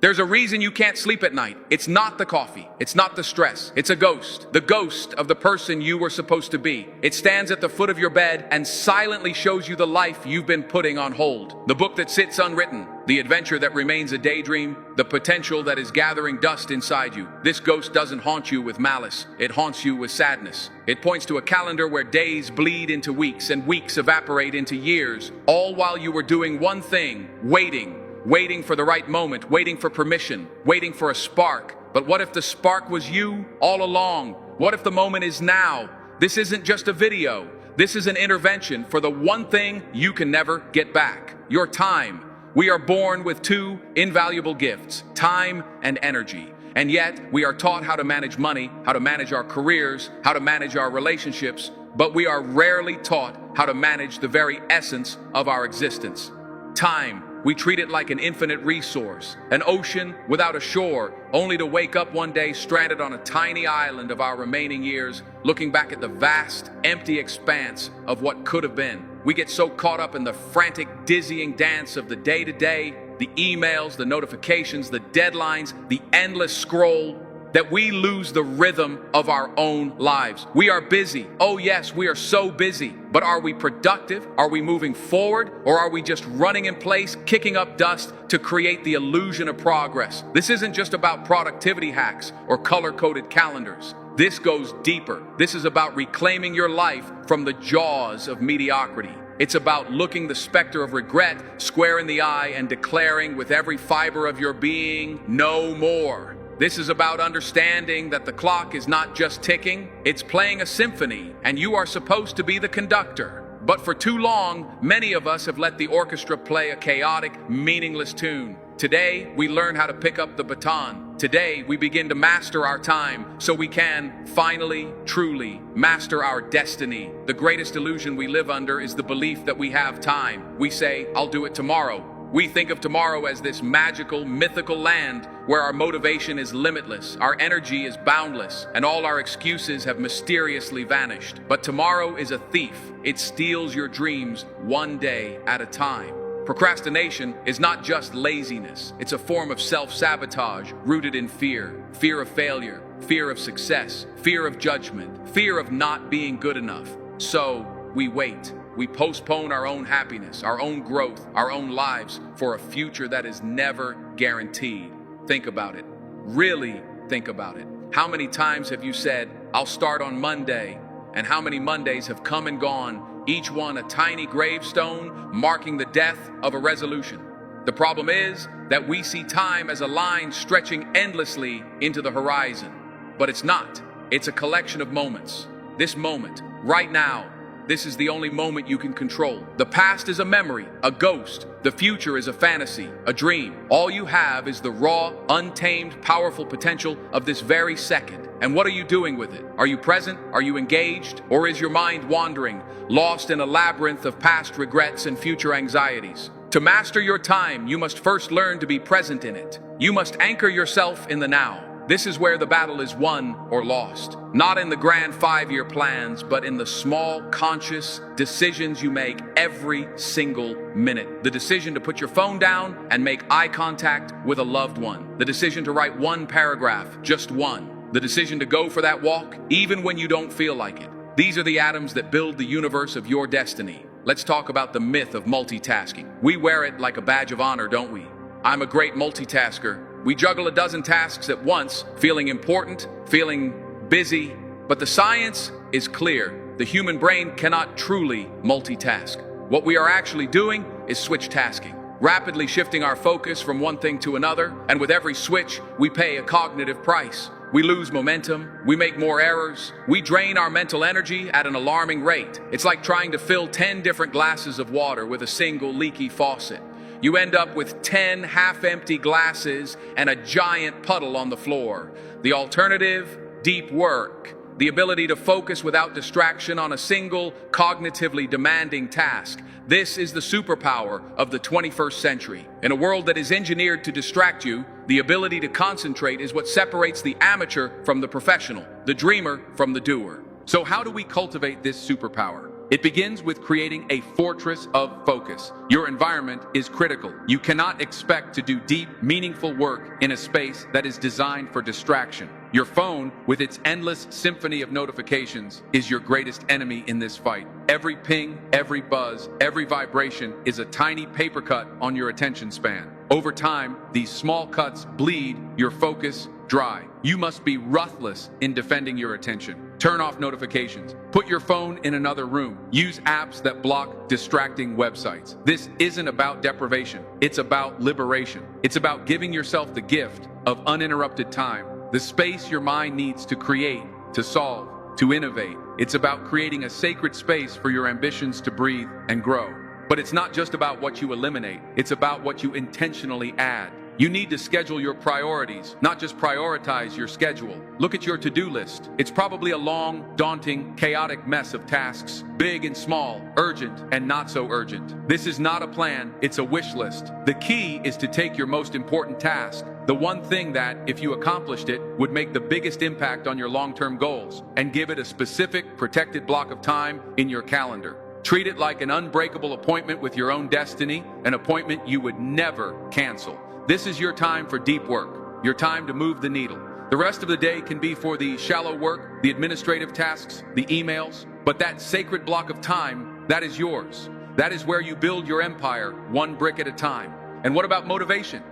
There's a reason you can't sleep at night. It's not the coffee. It's not the stress. It's a ghost. The ghost of the person you were supposed to be. It stands at the foot of your bed and silently shows you the life you've been putting on hold. The book that sits unwritten. The adventure that remains a daydream. The potential that is gathering dust inside you. This ghost doesn't haunt you with malice. It haunts you with sadness. It points to a calendar where days bleed into weeks and weeks evaporate into years, all while you were doing one thing: waiting for the right moment, waiting for permission, waiting for a spark. But what if the spark was you all along? What if the moment is now? This isn't just a video. This is an intervention for the one thing you can never get back: your time. We are born with two invaluable gifts: time and energy. And yet, we are taught how to manage money, how to manage our careers, how to manage our relationships, but we are rarely taught how to manage the very essence of our existence: time. We treat it like an infinite resource, an ocean without a shore, only to wake up one day stranded on a tiny island of our remaining years, looking back at the vast, empty expanse of what could have been. We get so caught up in the frantic, dizzying dance of the day-to-day, the emails, the notifications, the deadlines, the endless scroll, that we lose the rhythm of our own lives. We are busy. Oh yes, we are so busy. But are we productive? Are we moving forward? Or are we just running in place, kicking up dust to create the illusion of progress? This isn't just about productivity hacks or color-coded calendars. This goes deeper. This is about reclaiming your life from the jaws of mediocrity. It's about looking the specter of regret square in the eye and declaring with every fiber of your being, no more. This is about understanding that the clock is not just ticking, it's playing a symphony, and you are supposed to be the conductor. But for too long, many of us have let the orchestra play a chaotic, meaningless tune. Today, we learn how to pick up the baton. Today, we begin to master our time so we can, finally, truly, master our destiny. The greatest illusion we live under is the belief that we have time. We say, "I'll do it tomorrow." We think of tomorrow as this magical, mythical land where our motivation is limitless, our energy is boundless, and all our excuses have mysteriously vanished. But tomorrow is a thief. It steals your dreams one day at a time. Procrastination is not just laziness. It's a form of self-sabotage rooted in fear. Fear of failure, fear of success, fear of judgment, fear of not being good enough. So we wait. We postpone our own happiness, our own growth, our own lives for a future that is never guaranteed. Think about it. Really think about it. How many times have you said, "I'll start on Monday," and how many Mondays have come and gone, each one a tiny gravestone marking the death of a resolution? The problem is that we see time as a line stretching endlessly into the horizon. But it's not. It's a collection of moments. This moment, right now, this is the only moment you can control. The past is a memory, a ghost. The future is a fantasy, a dream. All you have is the raw, untamed, powerful potential of this very second. And what are you doing with it? Are you present? Are you engaged? Or is your mind wandering, lost in a labyrinth of past regrets and future anxieties? To master your time, you must first learn to be present in it. You must anchor yourself in the now. This is where the battle is won or lost. Not in the grand 5-year plans, but in the small, conscious decisions you make every single minute. The decision to put your phone down and make eye contact with a loved one. The decision to write one paragraph, just one. The decision to go for that walk, even when you don't feel like it. These are the atoms that build the universe of your destiny. Let's talk about the myth of multitasking. We wear it like a badge of honor, don't we? I'm a great multitasker. We juggle a dozen tasks at once, feeling important, feeling busy. But the science is clear. The human brain cannot truly multitask. What we are actually doing is switch tasking, rapidly shifting our focus from one thing to another. And with every switch, we pay a cognitive price. We lose momentum, we make more errors, we drain our mental energy at an alarming rate. It's like trying to fill 10 different glasses of water with a single leaky faucet. You end up with 10 half-empty glasses and a giant puddle on the floor. The alternative? Deep work. The ability to focus without distraction on a single, cognitively demanding task. This is the superpower of the 21st century. In a world that is engineered to distract you, the ability to concentrate is what separates the amateur from the professional, the dreamer from the doer. So how do we cultivate this superpower? It begins with creating a fortress of focus. Your environment is critical. You cannot expect to do deep, meaningful work in a space that is designed for distraction. Your phone, with its endless symphony of notifications, is your greatest enemy in this fight. Every ping, every buzz, every vibration is a tiny paper cut on your attention span. Over time, these small cuts bleed your focus dry. You must be ruthless in defending your attention. Turn off notifications. Put your phone in another room. Use apps that block distracting websites. This isn't about deprivation. It's about liberation. It's about giving yourself the gift of uninterrupted time, the space your mind needs to create, to solve, to innovate. It's about creating a sacred space for your ambitions to breathe and grow. But it's not just about what you eliminate. It's about what you intentionally add. You need to schedule your priorities, not just prioritize your schedule. Look at your to-do list. It's probably a long, daunting, chaotic mess of tasks, big and small, urgent and not so urgent. This is not a plan, it's a wish list. The key is to take your most important task, the one thing that, if you accomplished it, would make the biggest impact on your long-term goals, and give it a specific, protected block of time in your calendar. Treat it like an unbreakable appointment with your own destiny, an appointment you would never cancel. This is your time for deep work, your time to move the needle. The rest of the day can be for the shallow work, the administrative tasks, the emails, but that sacred block of time, that is yours. That is where you build your empire, one brick at a time. And what about motivation?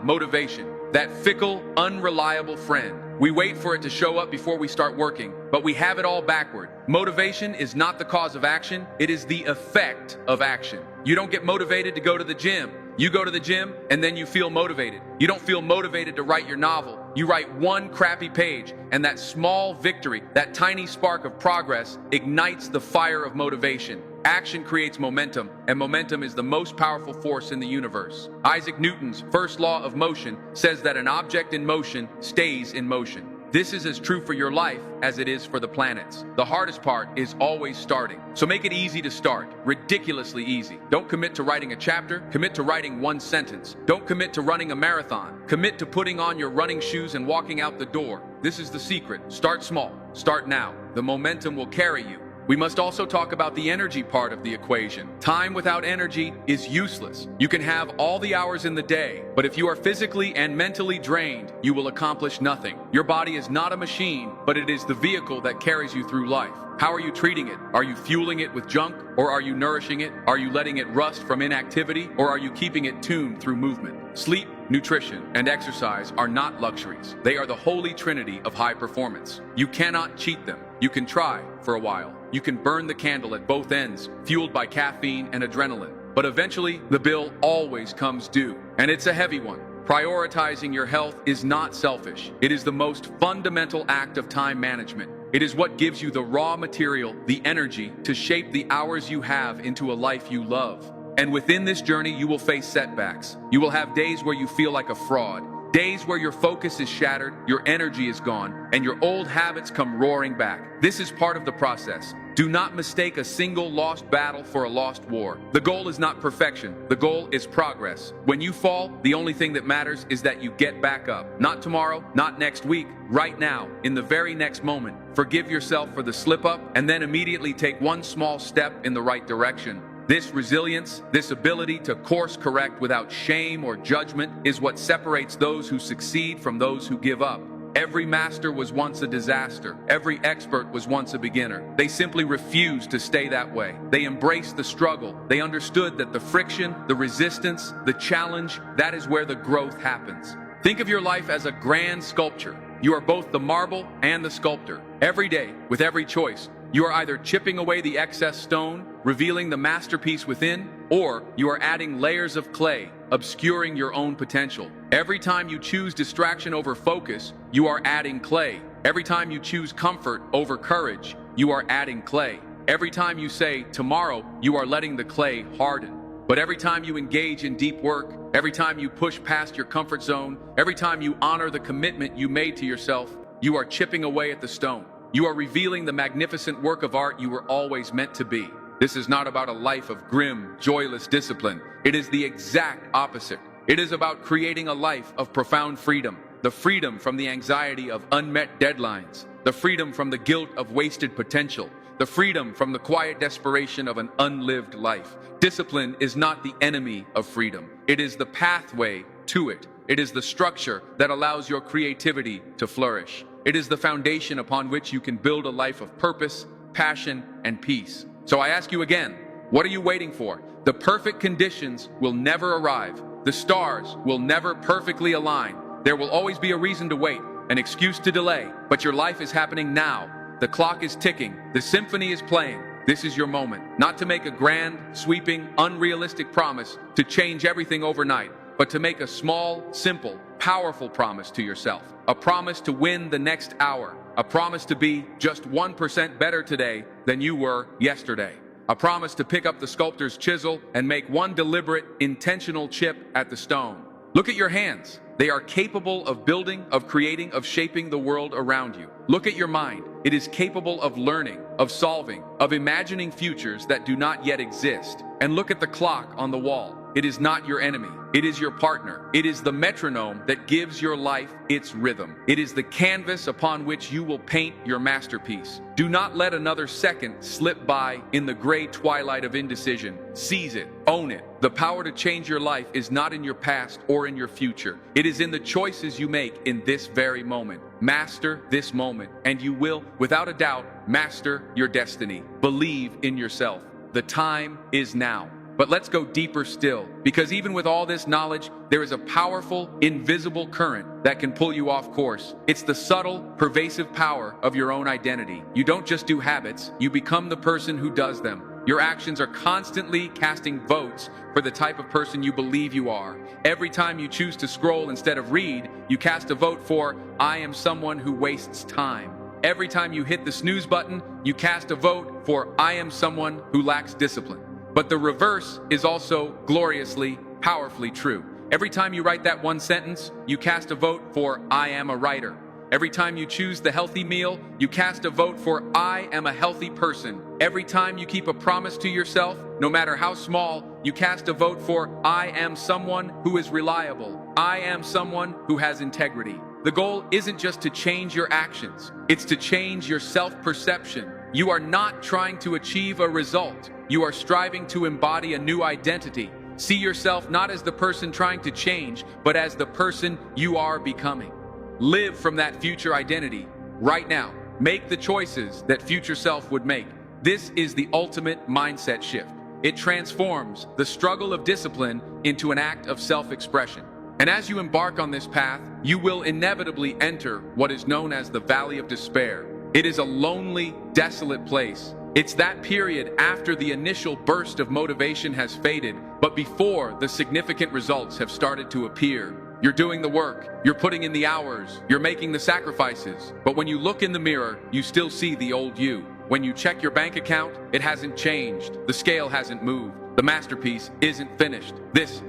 Motivation. That fickle, unreliable friend. We wait for it to show up before we start working, but we have it all backward. Motivation is not the cause of action, it is the effect of action. You don't get motivated to go to the gym. You go to the gym and then you feel motivated. You don't feel motivated to write your novel. You write one crappy page, and that small victory, that tiny spark of progress, ignites the fire of motivation. Action creates momentum, and momentum is the most powerful force in the universe. Isaac Newton's first law of motion says that an object in motion stays in motion. This is as true for your life as it is for the planets. The hardest part is always starting. So make it easy to start, ridiculously easy. Don't commit to writing a chapter, commit to writing one sentence. Don't commit to running a marathon. Commit to putting on your running shoes and walking out the door. This is the secret. Start small. Start now. The momentum will carry you. We must also talk about the energy part of the equation. Time without energy is useless. You can have all the hours in the day, but if you are physically and mentally drained, you will accomplish nothing. Your body is not a machine, but it is the vehicle that carries you through life. How are you treating it? Are you fueling it with junk, or are you nourishing it? Are you letting it rust from inactivity, or are you keeping it tuned through movement? Sleep, nutrition, and exercise are not luxuries. They are the holy trinity of high performance. You cannot cheat them. You can try for a while. You can burn the candle at both ends, fueled by caffeine and adrenaline. But eventually, the bill always comes due, and it's a heavy one. Prioritizing your health is not selfish. It is the most fundamental act of time management. It is what gives you the raw material, the energy, to shape the hours you have into a life you love. And within this journey, you will face setbacks. You will have days where you feel like a fraud. Days where your focus is shattered, your energy is gone, and your old habits come roaring back. This is part of the process. Do not mistake a single lost battle for a lost war. The goal is not perfection. The goal is progress. When you fall, the only thing that matters is that you get back up. Not tomorrow, not next week, right now, in the very next moment. Forgive yourself for the slip up, and then immediately take one small step in the right direction. This resilience, this ability to course correct without shame or judgment, is what separates those who succeed from those who give up. Every master was once a disaster. Every expert was once a beginner. They simply refused to stay that way. They embraced the struggle. They understood that the friction, the resistance, the challenge, that is where the growth happens. Think of your life as a grand sculpture. You are both the marble and the sculptor. Every day, with every choice, you are either chipping away the excess stone, revealing the masterpiece within, or you are adding layers of clay, obscuring your own potential. Every time you choose distraction over focus, you are adding clay. Every time you choose comfort over courage, you are adding clay. Every time you say tomorrow, you are letting the clay harden. But every time you engage in deep work, every time you push past your comfort zone, every time you honor the commitment you made to yourself, you are chipping away at the stone. You are revealing the magnificent work of art you were always meant to be. This is not about a life of grim, joyless discipline. It is the exact opposite. It is about creating a life of profound freedom. The freedom from the anxiety of unmet deadlines. The freedom from the guilt of wasted potential. the freedom from the quiet desperation of an unlived life. Discipline is not the enemy of freedom. It is the pathway to it. It is the structure that allows your creativity to flourish. It is the foundation upon which you can build a life of purpose, passion, and peace. So I ask you again, what are you waiting for? The perfect conditions will never arrive. The stars will never perfectly align. There will always be a reason to wait, an excuse to delay, but your life is happening now. The clock is ticking. The symphony is playing. This is your moment, not to make a grand, sweeping, unrealistic promise to change everything overnight, but to make a small, simple, powerful promise to yourself. A promise to win the next hour. A promise to be just 1% better today than you were yesterday. A promise to pick up the sculptor's chisel and make one deliberate, intentional chip at the stone. Look at your hands. They are capable of building, of creating, of shaping the world around you. Look at your mind. It is capable of learning, of solving, of imagining futures that do not yet exist. And look at the clock on the wall. It is not your enemy. It is your partner. It is the metronome that gives your life its rhythm. It is the canvas upon which you will paint your masterpiece. Do not let another second slip by in the gray twilight of indecision. Seize it. Own it. The power to change your life is not in your past or in your future. It is in the choices you make in this very moment. Master this moment, and you will, without a doubt, master your destiny. Believe in yourself. The time is now. But let's go deeper still, because even with all this knowledge, there is a powerful, invisible current that can pull you off course. It's the subtle, pervasive power of your own identity. You don't just do habits, you become the person who does them. Your actions are constantly casting votes for the type of person you believe you are. Every time you choose to scroll instead of read, you cast a vote for, I am someone who wastes time. Every time you hit the snooze button, you cast a vote for, I am someone who lacks discipline. But the reverse is also gloriously, powerfully true. Every time you write that one sentence, you cast a vote for, I am a writer. Every time you choose the healthy meal, you cast a vote for, I am a healthy person. Every time you keep a promise to yourself, no matter how small, you cast a vote for, I am someone who is reliable. I am someone who has integrity. The goal isn't just to change your actions, it's to change your self-perception. You are not trying to achieve a result. You are striving to embody a new identity. See yourself not as the person trying to change, but as the person you are becoming. Live from that future identity right now. Make the choices that future self would make. This is the ultimate mindset shift. It transforms the struggle of discipline into an act of self-expression. And as you embark on this path, you will inevitably enter what is known as the Valley of Despair. It is a lonely, desolate place. It's that period after the initial burst of motivation has faded, but before the significant results have started to appear. You're doing the work, you're putting in the hours, you're making the sacrifices, but when you look in the mirror, you still see the old you. When you check your bank account, it hasn't changed, the scale hasn't moved, the masterpiece isn't finished. This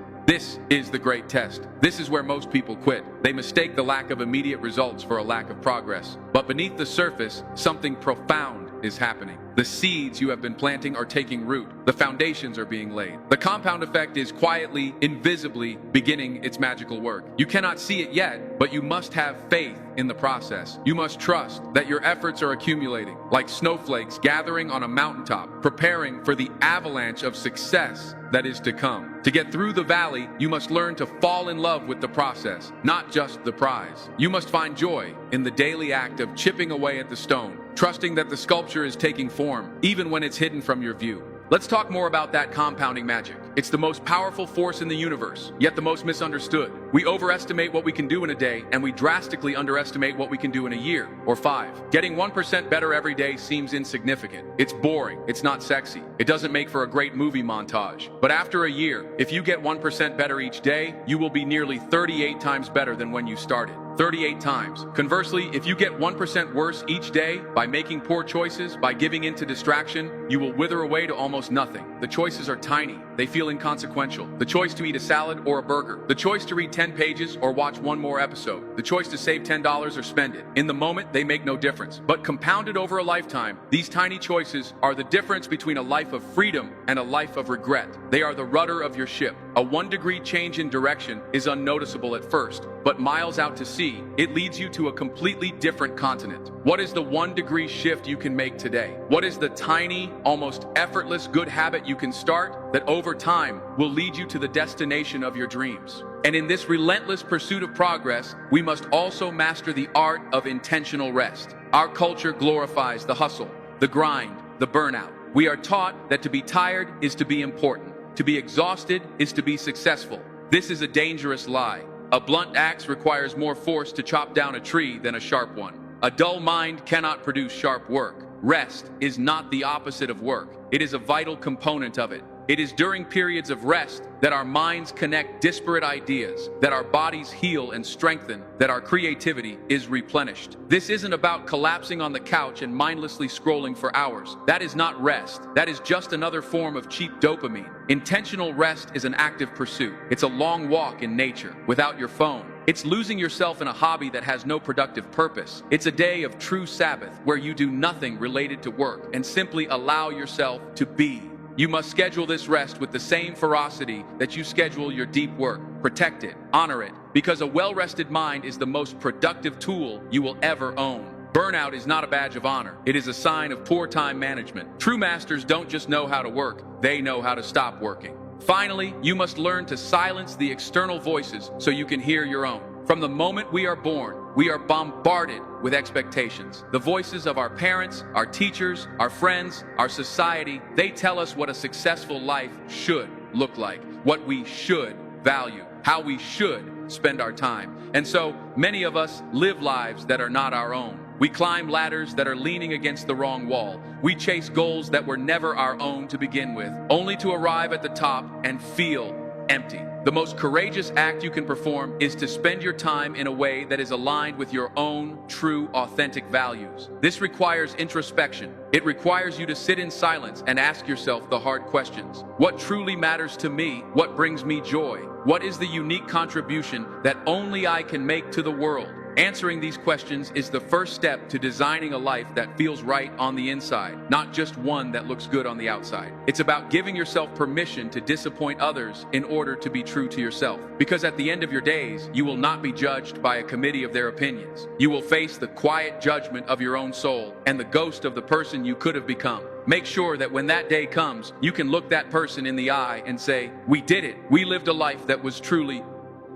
is the great test. This is where most people quit. They mistake the lack of immediate results for a lack of progress. But beneath the surface, something profound is happening. The seeds you have been planting are taking root. The foundations are being laid. The compound effect is quietly, invisibly beginning its magical work. You cannot see it yet, but you must have faith in the process. You must trust that your efforts are accumulating, like snowflakes gathering on a mountaintop, preparing for the avalanche of success that is to come. To get through the valley, you must learn to fall in love with the process, not just the prize. You must find joy in the daily act of chipping away at the stone, trusting that the sculpture is taking form, even when it's hidden from your view. Let's talk more about that compounding magic. It's the most powerful force in the universe, yet the most misunderstood. We overestimate what we can do in a day, and we drastically underestimate what we can do in a year or 5. Getting 1% better every day seems insignificant. It's boring. It's not sexy. It doesn't make for a great movie montage. But after a year, if you get 1% better each day, you will be nearly 38 times better than when you started. 38 times. Conversely, if you get 1% worse each day by making poor choices, by giving in to distraction, you will wither away to almost nothing. The choices are tiny. They feel inconsequential. The choice to eat a salad or a burger. The choice to read 10 pages or watch one more episode. The choice to save $10 or spend it. In the moment, they make no difference. But compounded over a lifetime, these tiny choices are the difference between a life of freedom and a life of regret. They are the rudder of your ship. A 1-degree change in direction is unnoticeable at first, but miles out to sea, see, it leads you to a completely different continent. What is the 1-degree shift you can make today? What is the tiny, almost effortless good habit you can start that over time will lead you to the destination of your dreams? And in this relentless pursuit of progress, we must also master the art of intentional rest. Our culture glorifies the hustle, the grind, the burnout. We are taught that to be tired is to be important. To be exhausted is to be successful. This is a dangerous lie. A blunt axe requires more force to chop down a tree than a sharp one. A dull mind cannot produce sharp work. Rest is not the opposite of work. It is a vital component of it. It is during periods of rest that our minds connect disparate ideas, that our bodies heal and strengthen, that our creativity is replenished. This isn't about collapsing on the couch and mindlessly scrolling for hours. That is not rest. That is just another form of cheap dopamine. Intentional rest is an active pursuit. It's a long walk in nature, without your phone. It's losing yourself in a hobby that has no productive purpose. It's a day of true Sabbath where you do nothing related to work and simply allow yourself to be. You must schedule this rest with the same ferocity that you schedule your deep work. Protect it, honor it, because a well-rested mind is the most productive tool you will ever own. Burnout is not a badge of honor. It is a sign of poor time management. True masters don't just know how to work, they know how to stop working. Finally, you must learn to silence the external voices so you can hear your own. From the moment we are born, we are bombarded with expectations. The voices of our parents, our teachers, our friends, our society, they tell us what a successful life should look like, what we should value, how we should spend our time. And so, many of us live lives that are not our own. We climb ladders that are leaning against the wrong wall. We chase goals that were never our own to begin with, only to arrive at the top and feel empty. The most courageous act you can perform is to spend your time in a way that is aligned with your own true, authentic values. This requires introspection. It requires you to sit in silence and ask yourself the hard questions. What truly matters to me? What brings me joy? What is the unique contribution that only I can make to the world? Answering these questions is the first step to designing a life that feels right on the inside, not just one that looks good on the outside. It's about giving yourself permission to disappoint others in order to be true to yourself. Because at the end of your days, you will not be judged by a committee of their opinions. You will face the quiet judgment of your own soul and the ghost of the person you could have become. Make sure that when that day comes, you can look that person in the eye and say, "We did it. We lived a life that was truly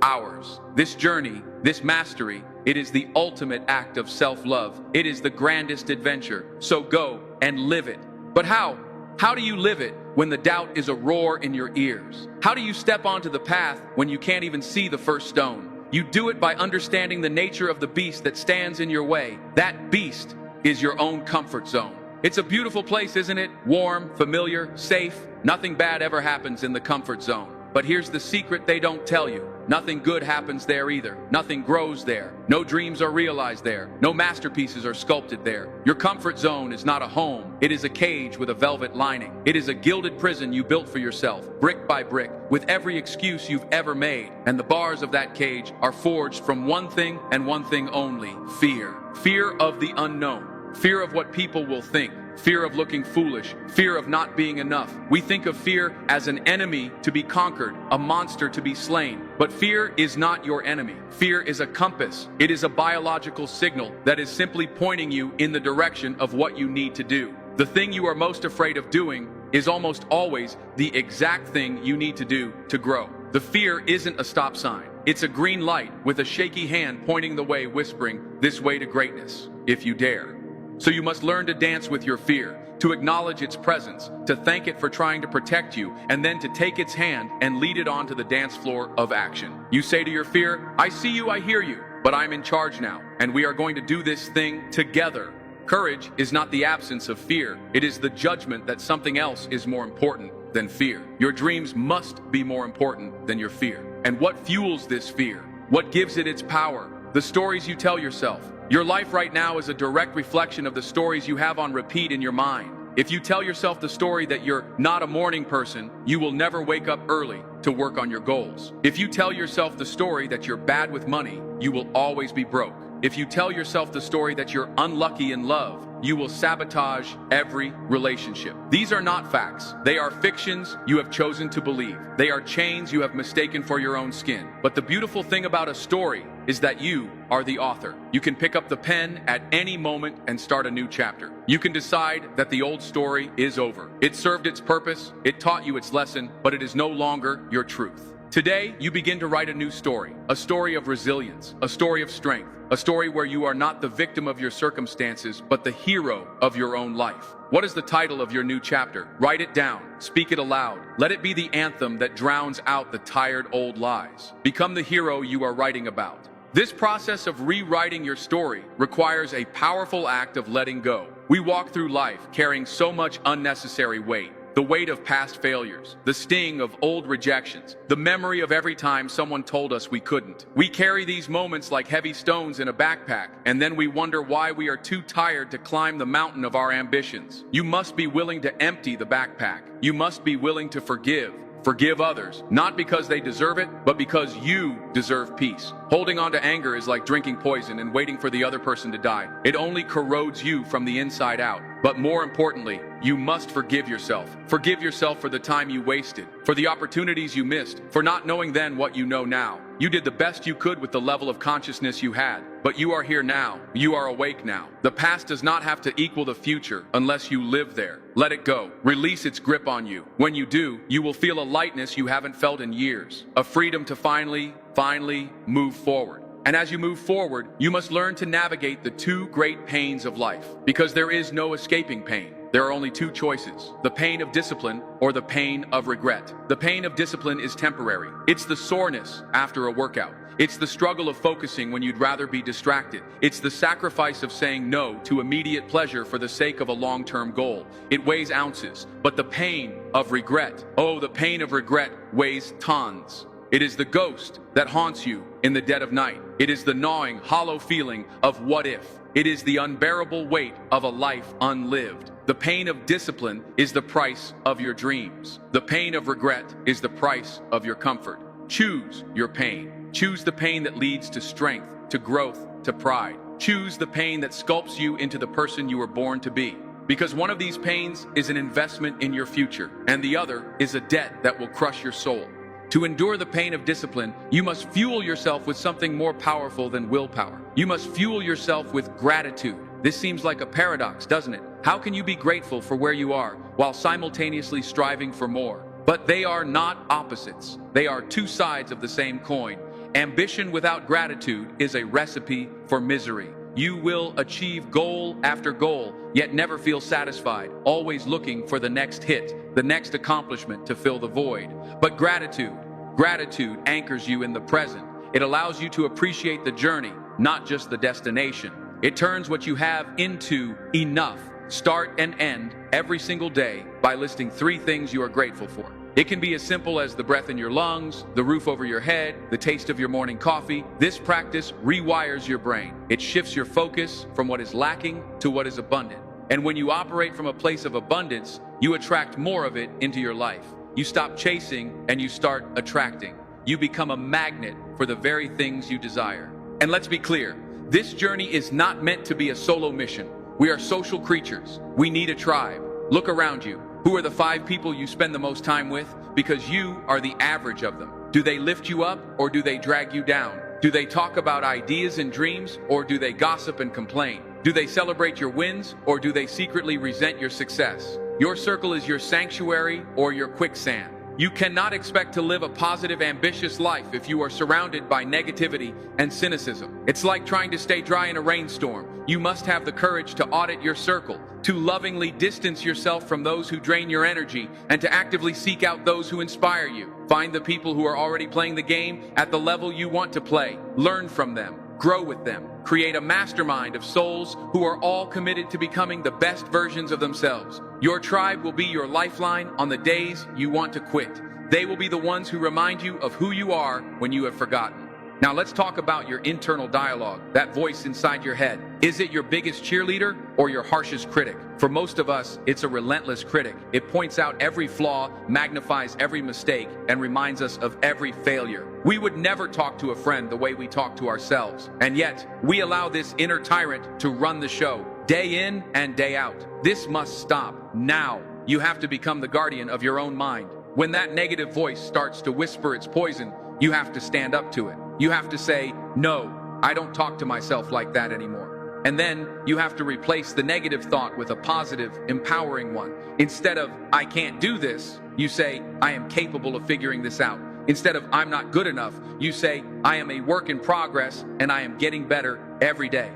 ours." This journey, this mastery, it is the ultimate act of self-love. It is the grandest adventure. So go and live it. But how? How do you live it when the doubt is a roar in your ears? How do you step onto the path when you can't even see the first stone? You do it by understanding the nature of the beast that stands in your way. That beast is your own comfort zone. It's a beautiful place, isn't it? Warm, familiar, safe. Nothing bad ever happens in the comfort zone. But here's the secret they don't tell you. Nothing good happens there either. Nothing grows there. No dreams are realized there. No masterpieces are sculpted there. Your comfort zone is not a home. It is a cage with a velvet lining. It is a gilded prison you built for yourself, brick by brick, with every excuse you've ever made. And the bars of that cage are forged from one thing and one thing only: fear. Fear of the unknown. Fear of what people will think. Fear of looking foolish. Fear of not being enough. We think of fear as an enemy to be conquered, a monster to be slain. But fear is not your enemy. Fear is a compass. It is a biological signal that is simply pointing you in the direction of what you need to do. The thing you are most afraid of doing is almost always the exact thing you need to do to grow. The fear isn't a stop sign. It's a green light with a shaky hand pointing the way, whispering, "This way to greatness, if you dare." So you must learn to dance with your fear, to acknowledge its presence, to thank it for trying to protect you, and then to take its hand and lead it onto the dance floor of action. You say to your fear, "I see you, I hear you, but I'm in charge now, and we are going to do this thing together." Courage is not the absence of fear. It is the judgment that something else is more important than fear. Your dreams must be more important than your fear. And what fuels this fear? What gives it its power? The stories you tell yourself. Your life right now is a direct reflection of the stories you have on repeat in your mind. If you tell yourself the story that you're not a morning person, you will never wake up early to work on your goals. If you tell yourself the story that you're bad with money, you will always be broke. If you tell yourself the story that you're unlucky in love, you will sabotage every relationship. These are not facts. They are fictions you have chosen to believe. They are chains you have mistaken for your own skin. But the beautiful thing about a story is that you are the author. You can pick up the pen at any moment and start a new chapter. You can decide that the old story is over. It served its purpose, it taught you its lesson, but it is no longer your truth. Today, you begin to write a story of resilience, a story of strength, a story where you are not the victim of your circumstances, but the hero of your own life. What is the title of your new chapter? Write it down. Speak it aloud. Let it be the anthem that drowns out the tired old lies. Become the hero you are writing about. This process of rewriting your story requires a powerful act of letting go. We walk through life carrying so much unnecessary weight. The weight of past failures, the sting of old rejections, the memory of every time someone told us we couldn't. We carry these moments like heavy stones in a backpack, and then we wonder why we are too tired to climb the mountain of our ambitions. You must be willing to empty the backpack. You must be willing to forgive. Forgive others, not because they deserve it, but because you deserve peace. Holding on to anger is like drinking poison and waiting for the other person to die. It only corrodes you from the inside out. But more importantly, you must forgive yourself. Forgive yourself for the time you wasted, for the opportunities you missed, for not knowing then what you know now. You did the best you could with the level of consciousness you had, but you are here now. You are awake now. The past does not have to equal the future unless you live there. Let it go. Release its grip on you. When you do, you will feel a lightness you haven't felt in years, a freedom to finally move forward. And as you move forward, you must learn to navigate the two great pains of life, because there is no escaping pain. There are only two choices: the pain of discipline or the pain of regret. The pain of discipline is temporary. It's the soreness after a workout. It's the struggle of focusing when you'd rather be distracted. It's the sacrifice of saying no to immediate pleasure for the sake of a long-term goal. It weighs ounces. But the pain of regret, oh, the pain of regret weighs tons. It is the ghost that haunts you in the dead of night. It is the gnawing, hollow feeling of what if. It is the unbearable weight of a life unlived. The pain of discipline is the price of your dreams. The pain of regret is the price of your comfort. Choose your pain. Choose the pain that leads to strength, to growth, to pride. Choose the pain that sculpts you into the person you were born to be. Because one of these pains is an investment in your future, and the other is a debt that will crush your soul. To endure the pain of discipline, you must fuel yourself with something more powerful than willpower. You must fuel yourself with gratitude. This seems like a paradox, doesn't it? How can you be grateful for where you are while simultaneously striving for more? But they are not opposites. They are two sides of the same coin. Ambition without gratitude is a recipe for misery. You will achieve goal after goal, yet never feel satisfied, always looking for the next hit, the next accomplishment to fill the void. But gratitude anchors you in the present. It allows you to appreciate the journey, not just the destination. It turns what you have into enough. Start and end every single day by listing 3 things you are grateful for. It can be as simple as the breath in your lungs, the roof over your head, the taste of your morning coffee. This practice rewires your brain. It shifts your focus from what is lacking to what is abundant. And when you operate from a place of abundance, you attract more of it into your life. You stop chasing and you start attracting. You become a magnet for the very things you desire. And let's be clear, this journey is not meant to be a solo mission. We are social creatures. We need a tribe. Look around you. Who are the 5 people you spend the most time with? Because you are the average of them. Do they lift you up or do they drag you down? Do they talk about ideas and dreams or do they gossip and complain? Do they celebrate your wins or do they secretly resent your success? Your circle is your sanctuary or your quicksand. You cannot expect to live a positive, ambitious life if you are surrounded by negativity and cynicism. It's like trying to stay dry in a rainstorm. You must have the courage to audit your circle, to lovingly distance yourself from those who drain your energy, and to actively seek out those who inspire you. Find the people who are already playing the game at the level you want to play. Learn from them. Grow with them. Create a mastermind of souls who are all committed to becoming the best versions of themselves. Your tribe will be your lifeline on the days you want to quit. They will be the ones who remind you of who you are when you have forgotten. Now let's talk about your internal dialogue, that voice inside your head. Is it your biggest cheerleader or your harshest critic? For most of us, it's a relentless critic. It points out every flaw, magnifies every mistake, and reminds us of every failure. We would never talk to a friend the way we talk to ourselves. And yet, we allow this inner tyrant to run the show, day in and day out. This must stop now. You have to become the guardian of your own mind. When that negative voice starts to whisper its poison, you have to stand up to it. You have to say, no, I don't talk to myself like that anymore. And then you have to replace the negative thought with a positive, empowering one. Instead of, I can't do this, you say, I am capable of figuring this out. Instead of, I'm not good enough, you say, I am a work in progress and I am getting better every day.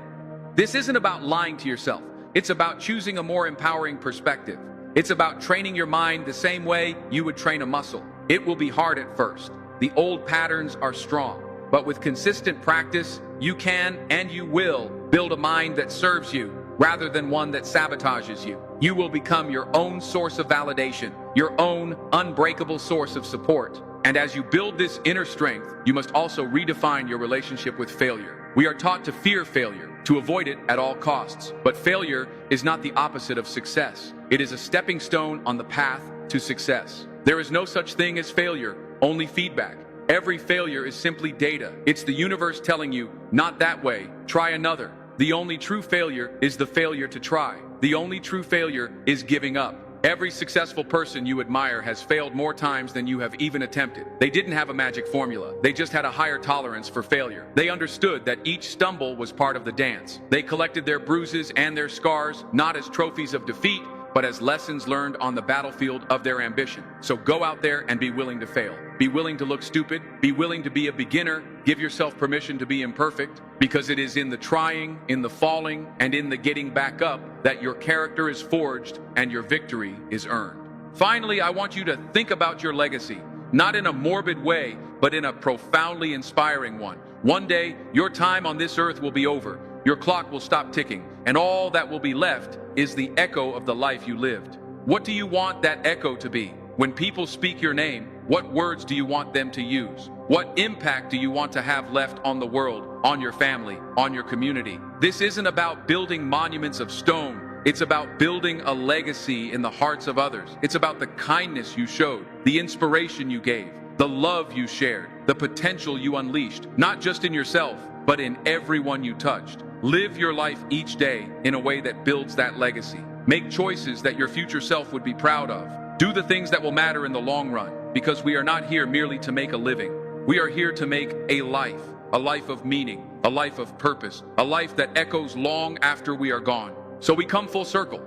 This isn't about lying to yourself. It's about choosing a more empowering perspective. It's about training your mind the same way you would train a muscle. It will be hard at first. The old patterns are strong, but with consistent practice, you can and you will build a mind that serves you rather than one that sabotages you. You will become your own source of validation, your own unbreakable source of support. And as you build this inner strength, you must also redefine your relationship with failure. We are taught to fear failure, to avoid it at all costs. But failure is not the opposite of success. It is a stepping stone on the path to success. There is no such thing as failure, only feedback. Every failure is simply data. It's the universe telling you, not that way, try another. The only true failure is the failure to try. The only true failure is giving up. Every successful person you admire has failed more times than you have even attempted. They didn't have a magic formula. They just had a higher tolerance for failure. They understood that each stumble was part of the dance. They collected their bruises and their scars, not as trophies of defeat, but as lessons learned on the battlefield of their ambition. So go out there and be willing to fail. Be willing to look stupid. Be willing to be a beginner. Give yourself permission to be imperfect, because it is in the trying, in the falling, and in the getting back up that your character is forged and your victory is earned. Finally, I want you to think about your legacy, not in a morbid way, but in a profoundly inspiring one. One day, your time on this earth will be over. Your clock will stop ticking, and all that will be left is the echo of the life you lived. What do you want that echo to be? When people speak your name, what words do you want them to use? What impact do you want to have left on the world, on your family, on your community? This isn't about building monuments of stone. It's about building a legacy in the hearts of others. It's about the kindness you showed, the inspiration you gave, the love you shared, the potential you unleashed, not just in yourself, but in everyone you touched. Live your life each day in a way that builds that legacy. Make choices that your future self would be proud of. Do the things that will matter in the long run, because we are not here merely to make a living. We are here to make a life of meaning, a life of purpose, a life that echoes long after we are gone. So we come full circle,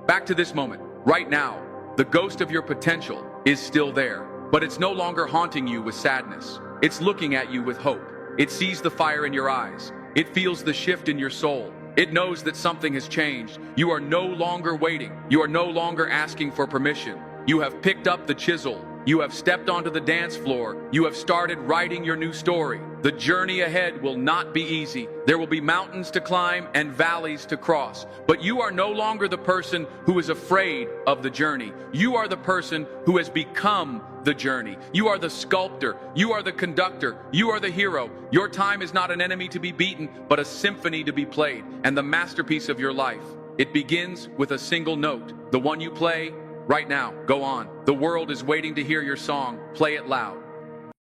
back to this moment. Right now, the ghost of your potential is still there, but it's no longer haunting you with sadness. It's looking at you with hope. It sees the fire in your eyes. It feels the shift in your soul. It knows that something has changed. You are no longer waiting. You are no longer asking for permission. You have picked up the chisel. You have stepped onto the dance floor. You have started writing your new story. The journey ahead will not be easy. There will be mountains to climb and valleys to cross. But you are no longer the person who is afraid of the journey. You are the person who has become the journey. You are the sculptor. You are the conductor. You are the hero. Your time is not an enemy to be beaten, but a symphony to be played, and the masterpiece of your life. It begins with a single note, the one you play right now. Go on. The world is waiting to hear your song. Play it loud.